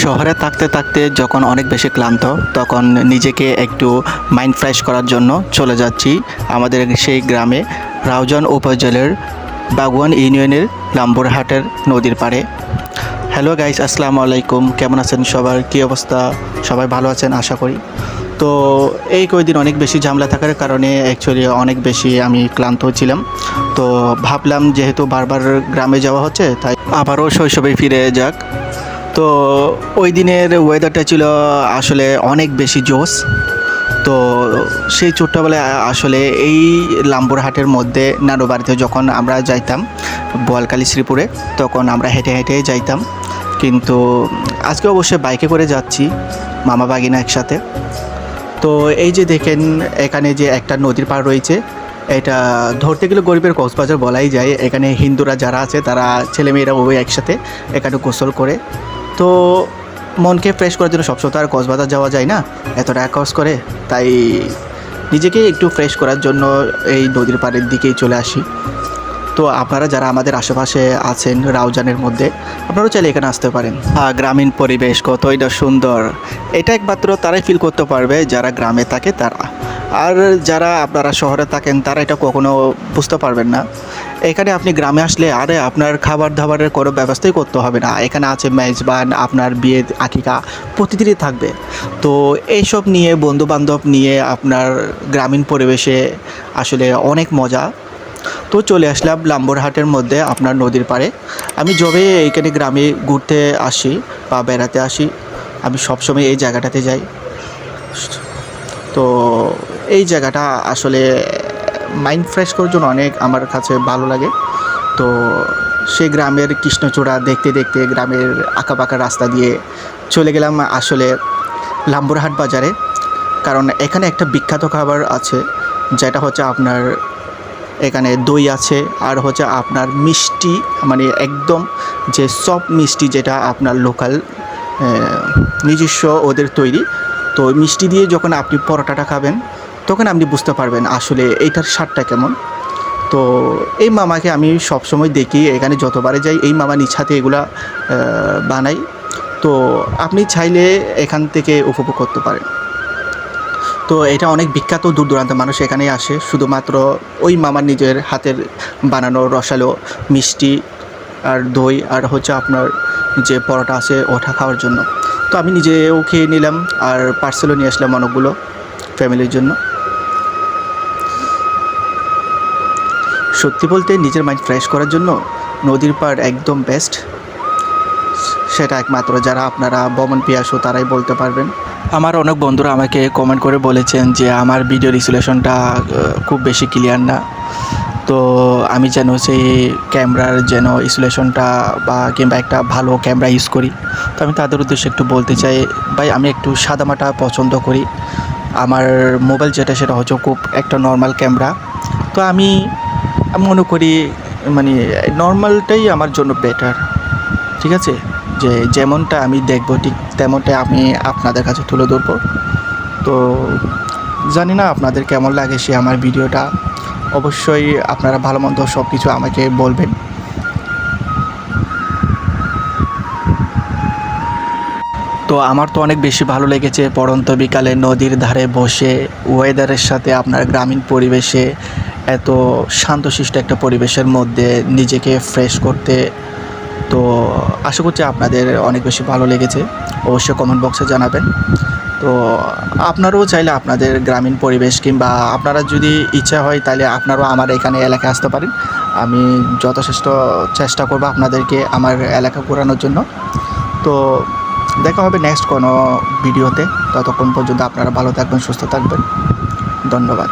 শহরে থাকতে থাকতে যখন অনেক বেশি ক্লান্ত তখন নিজেকে একটু মাইন্ড ফ্রেশ করার জন্য চলে যাচ্ছি আমাদের সেই গ্রামে রাউজান উপজেলার বাগওয়ান ইউনিয়নের লাম্বরহাটের নদীর পাড়ে। হ্যালো গাইস, আসসালামু আলাইকুম। কেমন আছেন সবার? কী অবস্থা? সবাই ভালো আছেন আশা করি। তো এই কয়েকদিন অনেক বেশি ঝামেলা থাকার কারণে অ্যাকচুয়ালি অনেক বেশি আমি ক্লান্ত ছিলাম। তো ভাবলাম যেহেতু বারবার গ্রামে যাওয়া হচ্ছে তাই আবারও শৈশবে ফিরে যাক। তো ওই দিনের ওয়েদারটা ছিল আসলে অনেক বেশি জোশ। তো সেই ছোট্টবেলায় আসলে এই লাম্বরহাটের মধ্যে নানু বাড়িতে যখন আমরা যাইতাম বোয়ালখালী শ্রীপুরে, তখন আমরা হেঁটে হেঁটে যাইতাম। কিন্তু আজকে অবশ্যই বাইকে করে যাচ্ছি মামা বাগিনা একসাথে। তো এই যে দেখেন এখানে যে একটা নদীর পাড় রয়েছে, এটা ধরতে গেলে গরিবের কক্সবাজার বলাই যায়। এখানে হিন্দুরা যারা আছে তারা ছেলেমেয়েরা ওই একসাথে এখানে গোসল করে। তো মনকে ফ্রেশ করার জন্য সবসময় তো আর কক্সবাজার যাওয়া যায় না, এত টাকা খরচ করে, তাই নিজেকে একটু ফ্রেশ করার জন্য এই নদীর পাড়ের দিকেই চলে আসি। তো আপনারা যারা আমাদের আশেপাশে আছেন রাউজানের মধ্যে, আপনারাও চাইলে এখানে আসতে পারেন। গ্রামীণ পরিবেশ কতই না সুন্দর, এটা একমাত্র তারাই ফিল করতে পারবে যারা গ্রামে থাকে তারা। আর যারা আপনারা শহরে থাকেন তারা এটা কখনো বুঝতে পারবেন না। এখানে আপনি গ্রামে আসলে আরে আপনার খাবার দাবারের কোনো ব্যবস্থাই করতে হবে না, এখানে আছে মেজবান, আপনার বিয়ে আকিকা প্রতিদিনই থাকবে। তো এইসব নিয়ে বন্ধুবান্ধব নিয়ে আপনার গ্রামীণ পরিবেশে আসলে অনেক মজা। তো চলে আসলাম লাম্বরহাটের মধ্যে আপনার নদীর পাড়ে। আমি যবে এইখানে গ্রামে ঘুরতে আসি বা বেড়াতে আসি, আমি সবসময় এই জায়গাটাতে যাই। তো এই জায়গাটা আসলে মাইন্ড ফ্রেশ করার জন্য অনেক আমার কাছে ভালো লাগে। তো সেই গ্রামের কৃষ্ণচূড়া দেখতে দেখতে গ্রামের আঁকাবাঁকা রাস্তা দিয়ে চলে গেলাম আসলে লাম্বরহাট বাজারে। কারণ এখানে একটা বিখ্যাত খাবার আছে, যেটা হচ্ছে আপনার এখানে দই আছে, আর হচ্ছে আপনার মিষ্টি, মানে একদম যে সব মিষ্টি যেটা আপনার লোকাল নিজস্ব ওদের তৈরি। তো মিষ্টি দিয়ে যখন আপনি পরোটাটা খাবেন তখন আপনি বুঝতে পারবেন আসলে এইটার স্বাদটা কেমন। তো এই মামাকে আমি সবসময় দেখি, এখানে যতবারে যাই এই মামা নিজ হাতে এগুলা বানাই। তো আপনি চাইলে এখান থেকে উপভোগ করতে পারেন। তো এটা অনেক বিখ্যাত, দূর দূরান্তের মানুষ এখানেই আসে শুধুমাত্র ওই মামার নিজের হাতের বানানো রসালো মিষ্টি আর দই আর হচ্ছে আপনার যে পরোটা আছে ওটা খাওয়ার জন্য। তো আমি নিজেও খেয়ে নিলাম আর পার্সেলও নিয়ে আসলাম অনেকগুলো ফ্যামিলির জন্য। সত্যি বলতে নিজের মাইন্ড ফ্রেশ করার জন্য নদীর পাড় একদম বেস্ট। সেটা একমাত্র যারা আপনারা ভ্রমণ পিয়াসু তারাই বলতে পারবেন। আমার অনেক বন্ধুরা আমাকে কমেন্ট করে বলেছেন যে আমার ভিডিও রেজোলিউশনটা খুব বেশি ক্লিয়ার না। তো আমি যেন সেই ক্যামেরার যেন রেজোলিউশনটা বা কিংবা একটা ভালো ক্যামেরা ইউজ করি। তো আমি তাদের উদ্দেশ্যে একটু বলতে চাই, ভাই আমি একটু সাদামাটা পছন্দ করি। আমার মোবাইল যেটা সেটা হচ্ছে খুব একটা নর্মাল ক্যামেরা। তো আমি মনে করি মানে নর্মালটাই আমার জন্য বেটার, ঠিক আছে? যে যেমনটা আমি দেখব ঠিক তেমনটাই আমি আপনাদের কাছে তুলে ধরবো। তো জানি না আপনাদের কেমন লাগে সে আমার ভিডিওটা, অবশ্যই আপনারা ভালো মন্দ সব কিছু আমাকে বলবেন। তো আমার তো অনেক বেশি ভালো লেগেছে পড়ন্ত বিকালে নদীর ধারে বসে ওয়েদারের সাথে আপনার গ্রামীণ পরিবেশে এত শান্তশিষ্ট একটা পরিবেশের মধ্যে নিজেকে ফ্রেশ করতে। তো আশা করছি আপনাদের অনেক বেশি ভালো লেগেছে, অবশ্যই কমেন্ট বক্সে জানাবেন। তো আপনারাও চাইলে আপনাদের গ্রামীণ পরিবেশ কিংবা আপনারা যদি ইচ্ছা হয় তাহলে আপনারাও আমার এখানে এলাকায় আসতে পারেন। আমি যথেষ্ট চেষ্টা করব আপনাদেরকে আমার এলাকা ঘোরানোর জন্য। তো দেখা হবে নেক্সট কোনো ভিডিওতে। ততক্ষণ পর্যন্ত আপনারা ভালো থাকবেন, সুস্থ থাকবেন। ধন্যবাদ।